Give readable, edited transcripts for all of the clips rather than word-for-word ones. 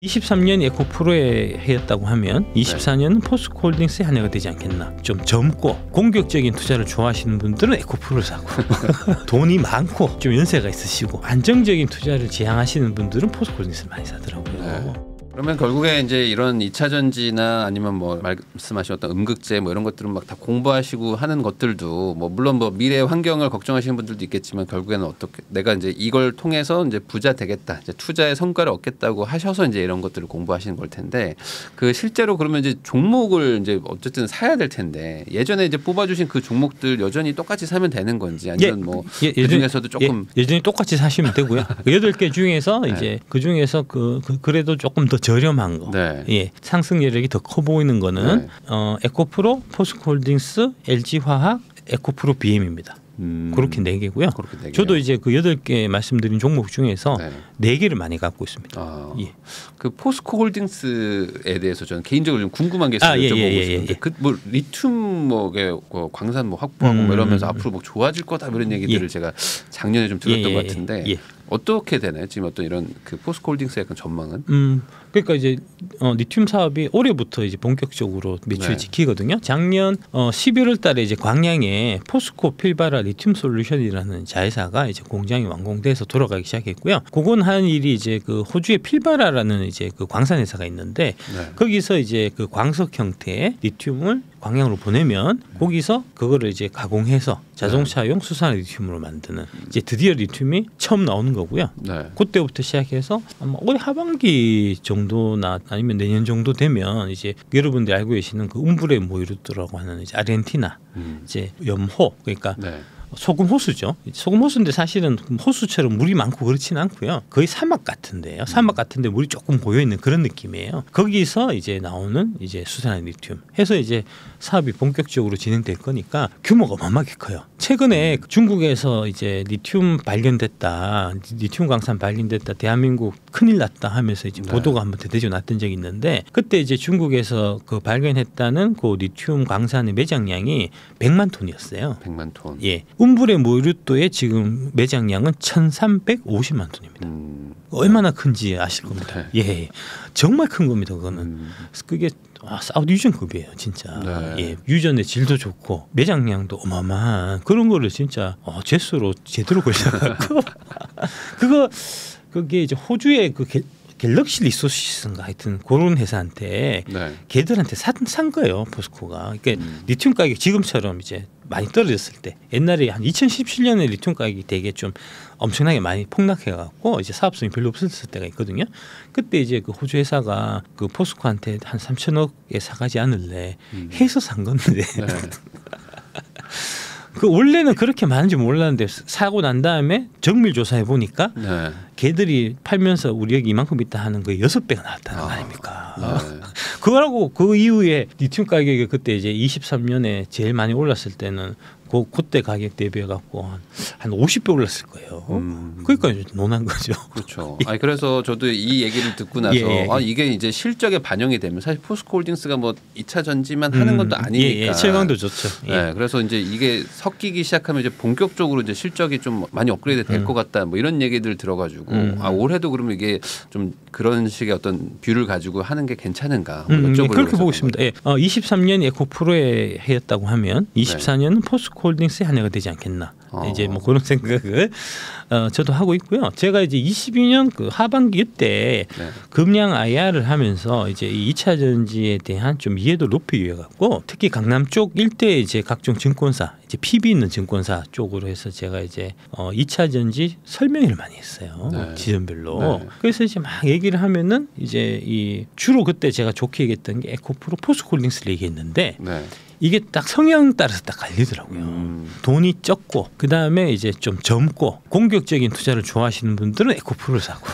23년 에코프로에 해였다고 하면 24년은 포스코홀딩스에 한해가 되지 않겠나. 좀 젊고 공격적인 투자를 좋아하시는 분들은 에코프로를 사고 돈이 많고 좀 연세가 있으시고 안정적인 투자를 지향하시는 분들은 포스코홀딩스를 많이 사더라고요. 네. 그러면 결국에 이제 이런 2차 전지나 아니면 뭐 말씀하신 어떤 음극재 뭐 이런 것들은 막 다 공부하시고 하는 것들도 뭐 물론 뭐 미래 환경을 걱정하시는 분들도 있겠지만 결국에는 어떻게 내가 이제 이걸 통해서 이제 부자 되겠다, 이제 투자의 성과를 얻겠다고 하셔서 이제 이런 것들을 공부하시는 걸 텐데 그 실제로 그러면 이제 종목을 이제 어쨌든 사야 될 텐데 예전에 이제 뽑아주신 그 종목들 여전히 똑같이 사면 되는 건지 아니면 뭐 그 중에서도 조금 여전히 똑같이 사시면 되고요. 8개 중에서 이제 그 중에서 그래도 조금 더 저렴한 거, 예, 상승 여력이 더 커 보이는 거는 에코프로, 포스코홀딩스, LG화학, 에코프로 BM입니다. 그렇게 4개고요. 저도 이제 그 8개 말씀드린 종목 중에서 4개를 많이 갖고 있습니다. 예. 그 포스코홀딩스에 대해서 저는 개인적으로 좀 궁금한 게 있어서 여쭤보고 싶은데 그 뭐 리튬 뭐 광산 뭐 확보하고 뭐 이러면서 앞으로 뭐 좋아질 거다 이런 얘기들을 제가 작년에 좀 들었던 것 같은데 어떻게 되나요? 지금 어떤 이런 그 포스코홀딩스의 약간 전망은? 그러니까 이제 리튬 사업이 올해부터 이제 본격적으로 매출이 지키거든요. 작년 11월달에 이제 광양에 포스코 필바라 리튬 솔루션이라는 자회사가 이제 공장이 완공돼서 돌아가기 시작했고요. 그건 한 일이 이제 그 호주의 필바라라는 이제 그 광산 회사가 있는데 거기서 이제 그 광석 형태의 리튬을 광양으로 보내면 거기서 그거를 이제 가공해서 자동차용 수산 리튬으로 만드는 이제 드디어 리튬이 처음 나오는 거고요. 그때부터 시작해서 아마 올해 하반기 정도나 아니면 내년 정도 되면 이제 여러분들이 알고 계시는 그 움브레 모이루트라고 하는 이제 아르헨티나 이제 염호 그러니까 소금 호수죠. 소금 호수인데 사실은 호수처럼 물이 많고 그렇지는 않고요. 거의 사막 같은데요. 사막 같은데 물이 조금 고여 있는 그런 느낌이에요. 거기서 이제 나오는 이제 수산화 리튬 해서 이제 사업이 본격적으로 진행될 거니까 규모가 어마어마하게 커요. 최근에 중국에서 이제 리튬 발견됐다, 리튬 광산 발견됐다, 대한민국 큰일 났다 하면서 이제 보도가 한번 대대적으로 났던 적이 있는데 그때 이제 중국에서 그 발견했다는 그 리튬 광산의 매장량이 100만 톤이었어요. 100만 톤. 예. 움브레 모이루토의 지금 매장량은 1,350만 톤입니다. 얼마나 큰지 아실 겁니다. 예, 정말 큰 겁니다. 그거는 그게 사우디 유전급이에요, 진짜. 예, 유전의 질도 좋고 매장량도 어마어마한 그런 거를 진짜 제수로 제대로 걸려갖고 그게 이제 호주의 그 갤럭시 리소시스인가 하여튼 그런 회사한테 걔들한테 산 거예요, 포스코가. 그러니까 리튬 가격 지금처럼 이제 많이 떨어졌을 때 옛날에 한 2017년에 리튬 가격이 되게 좀 엄청나게 많이 폭락해갖고 이제 사업성이 별로 없었을 때가 있거든요. 그때 이제 그 호주 회사가 그 포스코한테 한 3천억에 사가지 않을래 해서 산 건데 그 원래는 그렇게 많은지 몰랐는데 사고 난 다음에 정밀 조사해 보니까 걔들이 팔면서 우리 여기 이만큼 있다 하는 거 6배가 나왔다는 거 아닙니까? 그거라고 그 이후에 리튬 가격이 그때 이제 23년에 제일 많이 올랐을 때는 그때 가격 대비해 갖고 한 50배 올랐을 거예요. 그러니까 논한 거죠. 그렇죠. 아니 그래서 저도 이 얘기를 듣고 나서 이게 이제 실적에 반영이 되면 사실 포스코홀딩스가 뭐 2차 전지만 하는 것도 아니니까. 실광도 좋죠. 네, 그래서 이제 이게 섞이기 시작하면 이제 본격적으로 이제 실적이 좀 많이 업그레이드 될 것 같다. 뭐 이런 얘기들 들어가지고 올해도 그러면 이게 좀 그런 식의 어떤 뷰를 가지고 하는 게 괜찮은가? 그렇게 보고 있습니다. 23년 에코프로에 해였다고 하면 24년은 포스코홀딩스에 한해가 되지 않겠나. 이제 뭐 그런 생각을 저도 하고 있고요. 제가 이제 22년 그 하반기 때 금량 IR을 하면서 이제 이 2차 전지에 대한 좀 이해도를 높이기 위해 갖고 특히 강남 쪽 일대 이제 각종 증권사 이제 PB 있는 증권사 쪽으로 해서 제가 이제 2차 전지 설명회를 많이 했어요. 지점별로. 그래서 이제 막 얘기를 하면은 이제 이 주로 그때 제가 좋게 얘기했던 게 에코프로 포스코홀딩스를 얘기했는데 이게 딱 성향 따라서 딱 갈리더라고요. 돈이 적고 그 다음에 이제 좀 젊고 공격적인 투자를 좋아하시는 분들은 에코프로를 사고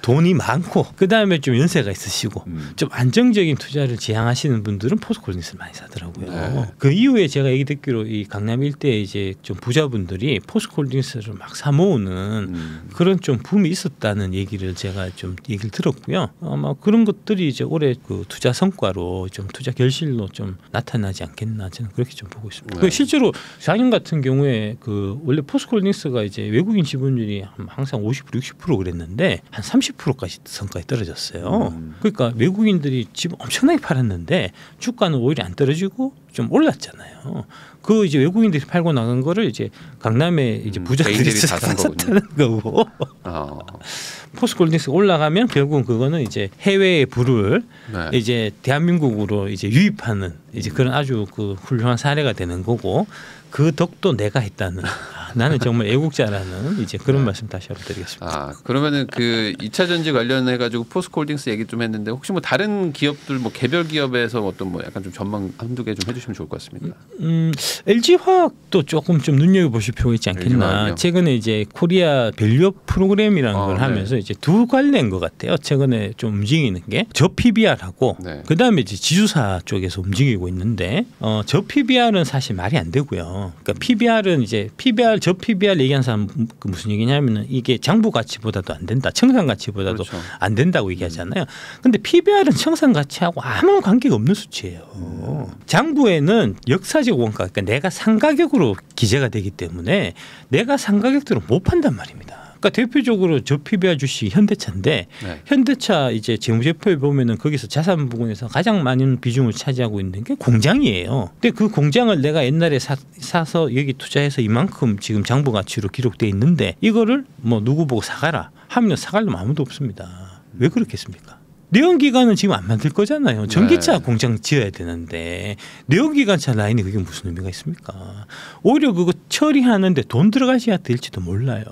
돈이 많고 그 다음에 좀 연세가 있으시고 좀 안정적인 투자를 지향하시는 분들은 포스코홀딩스를 많이 사더라고요. 그 이후에 제가 얘기 듣기로 이 강남 일대에 이제 좀 부자분들이 포스코홀딩스를 막 사모으는 그런 좀 붐이 있었다는 얘기를 제가 좀 얘기를 들었고요. 아마 그런 것들이 이제 올해 그 투자 성과로 좀 투자 결실로 좀 나타나지 않겠나 저는 그렇게 좀 보고 있습니다. 네. 실제로 작년 같은 경우에 그 원래 포스코홀딩스가 이제 외국인 지분율이 항상 50% 60% 그랬는데 한 30%까지 성과에 떨어졌어요. 그러니까 외국인들이 지분 엄청나게 팔았는데 주가는 오히려 안 떨어지고 좀 올랐잖아요. 그 이제 외국인들이 팔고 나간 거를 이제 강남에 이제 부자들이 개인들이 다 산 샀다는 거고. 포스코홀딩스가 올라가면 결국은 그거는 이제 해외의 부를 네. 이제 대한민국으로 이제 유입하는 이제 그런 아주 그 훌륭한 사례가 되는 거고 그 덕도 내가 했다는 나는 정말 애국자라는 이제 그런 말씀 다시 한번 드리겠습니다. 그러면은 그 2차 전지 관련해 가지고 포스코홀딩스 얘기 좀 했는데 혹시 뭐 다른 기업들 뭐 개별 기업에서 어떤 뭐 약간 좀 전망 한두 개 좀 해주시면 좋을 것 같습니다. LG화학도 조금 좀 눈여겨 보실 필요가 있지 않겠나. LG화학이요? 최근에 이제 코리아 밸류업 프로그램이라는 걸 네. 하면서 이제 두 관련 것 같아요. 최근에 좀 움직이는 게 저 PBR하고 네. 그 다음에 이제 지주사 쪽에서 움직이고 있는데 저 PBR은 사실 말이 안 되고요. 그러니까 PBR은 이제 저 PBR 얘기한 사람 그 무슨 얘기냐면은 이게 장부 가치보다도 안 된다. 청산 가치보다도 그렇죠. 안 된다고 얘기하잖아요. 근데 PBR은 청산 가치하고 아무런 관계가 없는 수치예요. 장부에는 역사적 원가, 그러니까 내가 상가격으로 기재가 되기 때문에 내가 상가격대로 못 판단 말입니다. 그러니까 대표적으로 저 PBR 주식 현대차인데 네. 현대차 이제 재무제표에 보면은 거기서 자산 부분에서 가장 많은 비중을 차지하고 있는 게 공장이에요. 근데 그 공장을 내가 옛날에 사서 여기 투자해서 이만큼 지금 장부 가치로 기록돼 있는데 이거를 뭐 누구 보고 사가라 하면 사갈 놈 아무도 없습니다. 왜 그렇겠습니까? 내연기관은 지금 안 만들 거잖아요. 전기차 네. 공장 지어야 되는데 내연기관차 라인이 그게 무슨 의미가 있습니까? 오히려 그거 처리하는데 돈 들어가셔야 될지도 몰라요.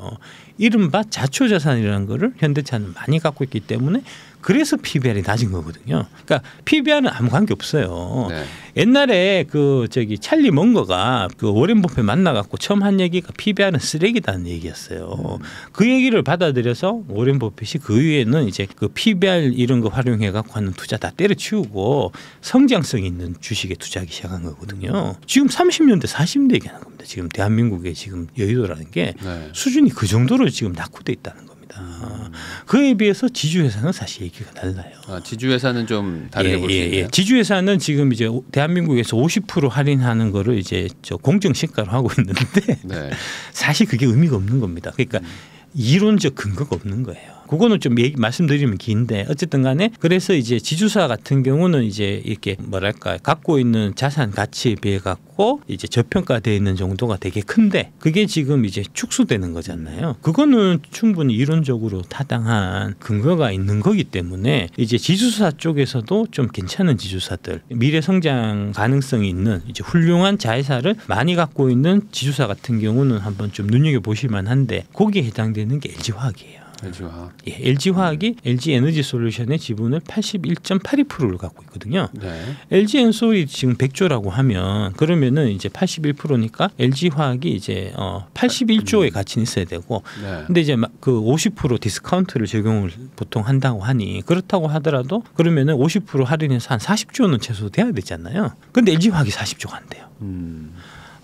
이른바 자초자산이라는 거를 현대차는 많이 갖고 있기 때문에 그래서 PBR이 낮은 거거든요. 그러니까 PBR은 아무 관계 없어요. 네. 옛날에 그 저기 찰리 먼거가 그 워렌 버핏 만나갖고 처음 한 얘기가 PBR은 쓰레기다는 얘기였어요. 그 얘기를 받아들여서 워렌 버핏이 그 이후에는 이제 그 PBR 이런 거 활용해갖고 하는 투자 다 때려치우고 성장성 있는 주식에 투자하기 시작한 거거든요. 지금 30년대 40대 얘기하는 겁니다. 지금 대한민국의 지금 여의도라는 게 네. 수준이 그 정도로 지금 낙후돼 있다는 겁니다. 그에 비해서 지주회사는 사실 얘기가 달라요. 지주회사는 좀 다르게 볼 수 있나요? 지주회사는 지금 이제 대한민국에서 50% 할인하는 거를 이제 저 공정 시가로 하고 있는데 네. 사실 그게 의미가 없는 겁니다. 그러니까 이론적 근거가 없는 거예요. 그거는 좀 말씀드리면 긴데 어쨌든 간에 그래서 이제 지주사 같은 경우는 이제 이렇게 뭐랄까 갖고 있는 자산 가치에 비해 갖고 이제 저평가되어 있는 정도가 되게 큰데 그게 지금 이제 축소되는 거잖아요. 그거는 충분히 이론적으로 타당한 근거가 있는 거기 때문에 이제 지주사 쪽에서도 좀 괜찮은 지주사들 미래 성장 가능성이 있는 이제 훌륭한 자회사를 많이 갖고 있는 지주사 같은 경우는 한번 좀 눈여겨 보실 만한데 거기에 해당되는 게 LG화학이에요. LG화학. 예, LG화학이 LG에너지솔루션의 지분을 81.82%를 갖고 있거든요. 네. LG엔솔이 지금 100조라고 하면 그러면은 이제 81%니까 LG화학이 이제 81조의 가치는 있어야 되고 네. 근데 이제 그 50% 디스카운트를 적용을 보통 한다고 하니 그렇다고 하더라도 그러면은 50% 할인해서 한 40조는 최소 돼야 되잖아요. 근데 LG화학이 40조가 안 돼요.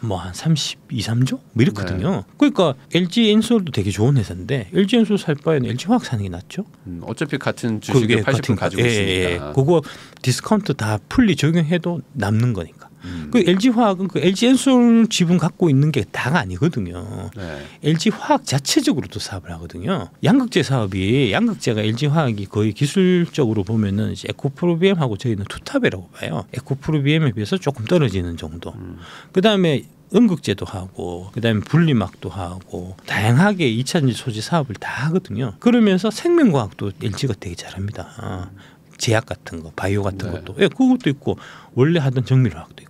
뭐 한 32, 3조? 뭐 이렇거든요. 네. 그러니까 LG엔솔도 되게 좋은 회사인데 LG엔솔 살 바에는 LG화학 사는 게 낫죠. 어차피 같은 주식을 80% 가지고 있으니까. 그거 디스카운트 다 풀리 적용해도 남는 거니까. 그 LG화학은 그 LG엔솔 지분 갖고 있는 게 다가 아니거든요. 네. LG화학 자체적으로도 사업을 하거든요. 양극재 사업이 양극재가 LG화학이 거의 기술적으로 보면은 이제 에코프로비엠하고 저희는 투탑이라고 봐요. 에코프로비엠에 비해서 조금 떨어지는 정도. 그다음에 음극재도 하고 그다음에 분리막도 하고 다양하게 2차전지 소재 사업을 다 하거든요. 그러면서 생명과학도 LG가 되게 잘합니다. 제약 같은 거, 바이오 같은 네. 것도 그것도 있고 원래 하던 정밀화학도 있고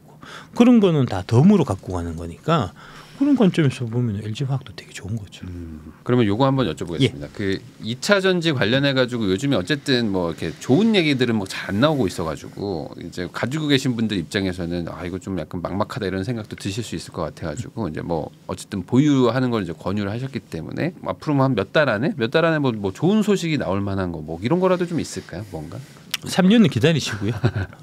그런 거는 다 덤으로 갖고 가는 거니까 그런 관점에서 보면 LG화학도 되게 좋은 거죠. 그러면 요거 한번 여쭤보겠습니다. 그 2차 전지 관련해 가지고 요즘에 어쨌든 뭐 이렇게 좋은 얘기들은 뭐 잘 안 나오고 있어 가지고 이제 가지고 계신 분들 입장에서는 이거 좀 약간 막막하다 이런 생각도 드실 수 있을 것 같아 가지고 이제 뭐 어쨌든 보유하는 걸 이제 권유를 하셨기 때문에 앞으로 한 몇 달 안에 뭐 좋은 소식이 나올 만한 거 뭐 이런 거라도 좀 있을까요? 뭔가? 3년은 기다리시고요.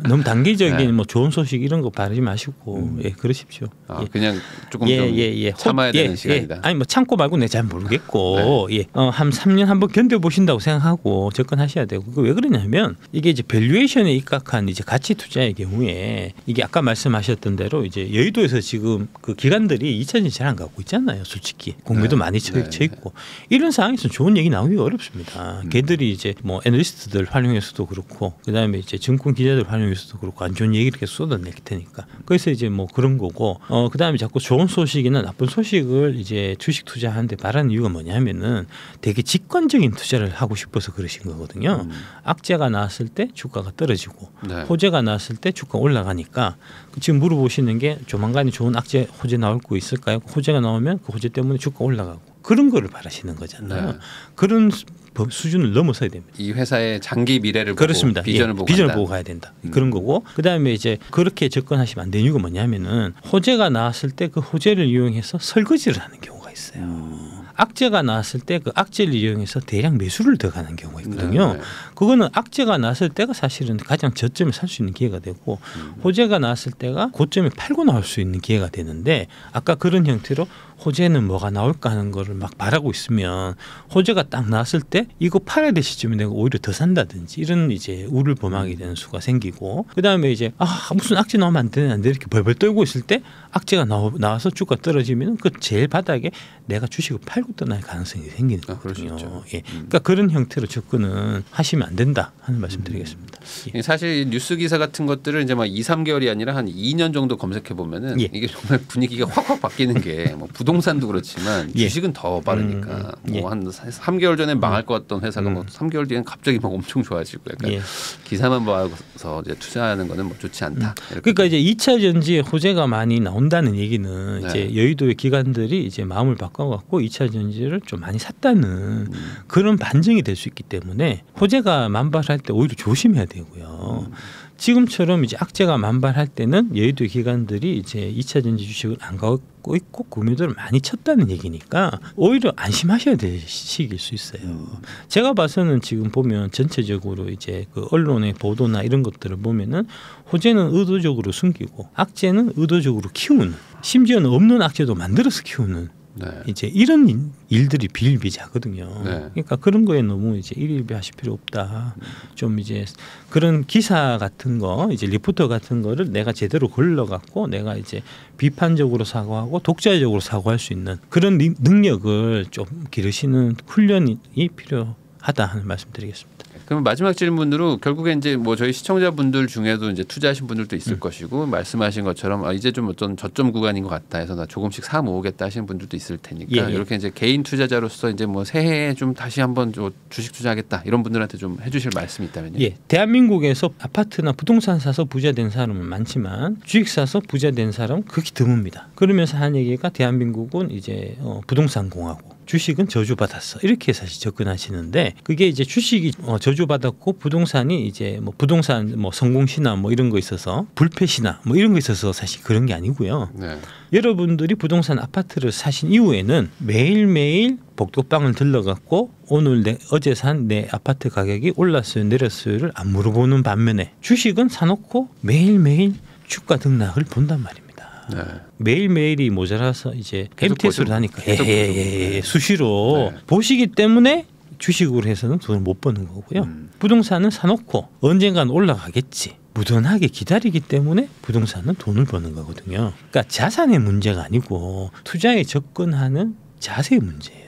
너무 단기적인 네. 뭐 좋은 소식 이런 거 바라지 마시고 예, 그러십시오. 예. 그냥 조금 좀 참아야 되는 시간이다. 아니 뭐 참고 말고 내가 잘 모르겠고 예. 한 3년 한번 견뎌 보신다고 생각하고 접근하셔야 되고 왜 그러냐면 이게 이제 밸류에이션에 입각한 이제 가치 투자의 경우에 이게 아까 말씀하셨던 대로 이제 여의도에서 지금 그 기관들이 2차전지 잘 안 갖고 있잖아요. 솔직히 공매도 많이 쳐 있고 이런 상황에서 좋은 얘기 나오기가 어렵습니다. 걔들이 이제 뭐 애널리스트들 활용해서도 그렇고 그다음에 이제 증권 기자들 활용해서도 그렇고 안 좋은 얘기를 이렇게 쏟아낼 테니까 그래서 이제 뭐 그런 거고 그다음에 자꾸 좋은 소식이나 나쁜 소식을 이제 주식 투자하는데 바라는 이유가 뭐냐면은 되게 직관적인 투자를 하고 싶어서 그러신 거거든요. 악재가 나왔을 때 주가가 떨어지고 호재가 나왔을 때 주가 올라가니까 지금 물어보시는 게 조만간에 좋은 악재 호재 나올 거 있을까요? 호재가 나오면 그 호재 때문에 주가 올라가고 그런 거를 바라시는 거잖아요. 그런 수준을 넘어서야 됩니다. 이 회사의 장기 미래를 보고 그렇습니다. 비전을 예, 보고 비전을 간다. 보고 가야 된다. 그런 거고 그다음에 이제 그렇게 접근하시면 안 되는 이유가 뭐냐면은 호재가 나왔을 때 그 호재를 이용해서 설거지를 하는 경우가 있어요. 악재가 나왔을 때 그 악재를 이용해서 대량 매수를 더 가는 경우가 있거든요. 그거는 악재가 나왔을 때가 사실은 가장 저점에 살 수 있는 기회가 되고 호재가 나왔을 때가 고점에 팔고 나올 수 있는 기회가 되는데 아까 그런 형태로 호재는 뭐가 나올까 하는 거를 막 바라고 있으면 호재가 딱 나왔을 때 이거 팔아야 될 시점에 내가 오히려 더 산다든지 이런 이제 우를 범하게 되는 수가 생기고 그다음에 이제 무슨 악재 나오면 안 되는데 이렇게 벌벌 떨고 있을 때 악재가 나와서 주가 떨어지면 그 제일 바닥에 내가 주식을 팔고 떠날 가능성이 생기는 거거든요. 예. 그러니까 그런 형태로 접근은 하시면 안 된다 하는 말씀드리겠습니다. 예. 사실 뉴스 기사 같은 것들을 이제 막 2, 3개월이 아니라 한 2년 정도 검색해 보면은 이게 정말 분위기가 확확 바뀌는 게 뭐 부동산도 그렇지만 주식은 더 빠르니까 뭐 한 3개월 전에 망할 것 같던 회사가 뭐 3개월 뒤엔 갑자기 막 엄청 좋아지고 약간 기사만 봐서 이제 투자하는 거는 뭐 좋지 않다. 그러니까 이제 2차 전지에 호재가 많이 나온다는 얘기는 이제 여의도의 기관들이 이제 마음을 바꿔갖고 2차 전지를 좀 많이 샀다는 그런 반증이 될 수 있기 때문에 호재가 만발할 때 오히려 조심해야 되고요. 지금처럼 이제 악재가 만발할 때는 여의도 기관들이 이제 2차 전지 주식을 안 갖고 있고 구매도를 많이 쳤다는 얘기니까 오히려 안심하셔야 될 시기일 수 있어요. 제가 봐서는 지금 보면 전체적으로 이제 그 언론의 보도나 이런 것들을 보면은 호재는 의도적으로 숨기고 악재는 의도적으로 키우는 심지어는 없는 악재도 만들어서 키우는 이제 이런 일들이 비일비재하거든요. 그러니까 그런 거에 너무 이제 일일비하실 필요 없다. 좀 이제 그런 기사 같은 거, 이제 리포터 같은 거를 내가 제대로 걸러갖고 내가 이제 비판적으로 사고하고 독자적으로 사고할 수 있는 그런 능력을 좀 기르시는 훈련이 필요하다 하는 말씀드리겠습니다. 그럼 마지막 질문으로 결국에 이제 뭐 저희 시청자분들 중에도 이제 투자하신 분들도 있을 것이고 말씀하신 것처럼 이제 좀 어떤 저점 구간인 것 같다 해서 나 조금씩 사 모으겠다 하시는 분들도 있을 테니까 이렇게 이제 개인 투자자로서 이제 뭐 새해에 좀 다시 한번 주식 투자하겠다 이런 분들한테 좀 해주실 말씀이 있다면요. 예, 대한민국에서 아파트나 부동산 사서 부자 된 사람은 많지만 주식 사서 부자 된 사람은 극히 드뭅니다. 그러면서 한 얘기가 대한민국은 이제 부동산 공화국. 주식은 저주받았어 이렇게 사실 접근하시는데 그게 이제 주식이 저주받았고 부동산이 이제 뭐 부동산 뭐 성공시나 뭐 이런 거 있어서 불패시나 뭐 이런 거 있어서 사실 그런 게 아니고요. 여러분들이 부동산 아파트를 사신 이후에는 매일매일 복도방을 들러갖고 오늘 어제 산 내 아파트 가격이 올랐어요 내렸어요를 안 물어보는 반면에 주식은 사놓고 매일매일 주가 등락을 본단 말입니다. 매일매일이 모자라서 이제 MTS로 다니까 수시로 보시기 때문에 주식으로 해서는 돈을 못 버는 거고요. 부동산은 사놓고 언젠간 올라가겠지. 무던하게 기다리기 때문에 부동산은 돈을 버는 거거든요. 그러니까 자산의 문제가 아니고 투자에 접근하는 자세의 문제예요.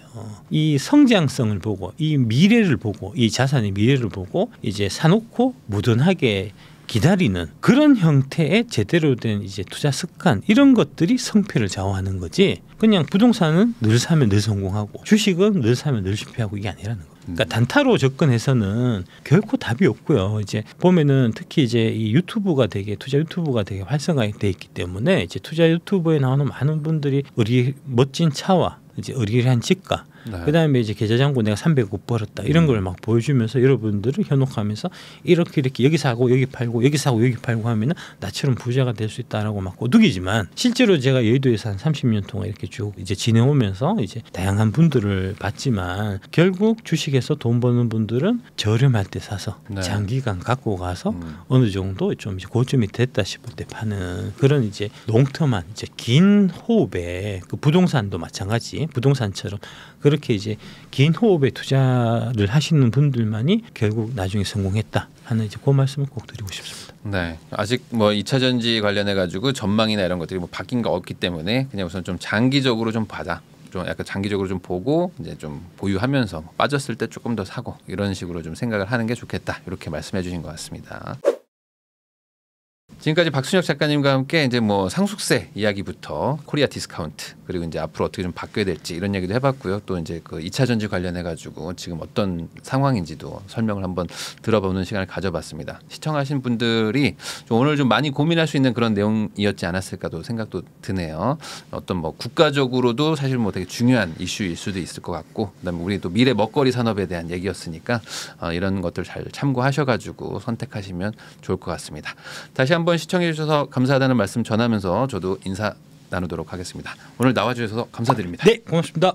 이 성장성을 보고 이 미래를 보고 이 자산의 미래를 보고 이제 사놓고 무던하게 기다리는 그런 형태의 제대로 된 이제 투자 습관 이런 것들이 성패를 좌우하는 거지. 그냥 부동산은 늘 사면 늘 성공하고 주식은 늘 사면 늘 실패하고 이게 아니라는 거. 그러니까 단타로 접근해서는 결코 답이 없고요. 이제 보면은 특히 이제 이 유튜브가 되게 투자 유튜브가 되게 활성화돼 있기 때문에 이제 투자 유튜브에 나오는 많은 분들이 멋진 차와 이제 의리한 집과 네. 그다음에 이제 계좌잔고 내가 300억 벌었다 이런 걸 막 보여주면서 여러분들을 현혹하면서 이렇게 여기 사고 여기 팔고 여기 사고 여기 팔고 하면은 나처럼 부자가 될 수 있다라고 막 꼬드기지만 실제로 제가 여의도에서 한 30년 동안 이렇게 쭉 이제 지내오면서 이제 다양한 분들을 봤지만 결국 주식에서 돈 버는 분들은 저렴할 때 사서 네. 장기간 갖고 가서 어느 정도 좀 이제 고점이 됐다 싶을 때 파는 그런 이제 롱텀한 이제 긴 호흡에 그 부동산도 마찬가지 부동산처럼 그렇게 이제 긴 호흡에 투자를 하시는 분들만이 결국 나중에 성공했다 하는 이제 그 말씀을 꼭 드리고 싶습니다. 네, 아직 뭐 2차 전지 관련해 가지고 전망이나 이런 것들이 뭐 바뀐 거 없기 때문에 그냥 우선 좀 장기적으로 좀 받아. 좀 약간 장기적으로 좀 보고 이제 좀 보유하면서 빠졌을 때 조금 더 사고 이런 식으로 좀 생각을 하는 게 좋겠다. 이렇게 말씀해 주신 것 같습니다. 지금까지 박순혁 작가님과 함께 이제 뭐 상속세 이야기부터 코리아 디스카운트 그리고 이제 앞으로 어떻게 좀 바뀌어야 될지 이런 얘기도 해봤고요. 또 이제 그 2차 전지 관련해 가지고 지금 어떤 상황인지도 설명을 한번 들어보는 시간을 가져봤습니다. 시청하신 분들이 좀 오늘 좀 많이 고민할 수 있는 그런 내용이었지 않았을까도 생각도 드네요. 어떤 뭐 국가적으로도 사실 뭐 되게 중요한 이슈일 수도 있을 것 같고 그다음에 우리 또 미래 먹거리 산업에 대한 얘기였으니까 이런 것들 잘 참고하셔가지고 선택하시면 좋을 것 같습니다. 다시 한번 시청해 주셔서 감사하다는 말씀 전하면서 저도 인사 나누도록 하겠습니다. 오늘 나와주셔서 감사드립니다. 네, 고맙습니다.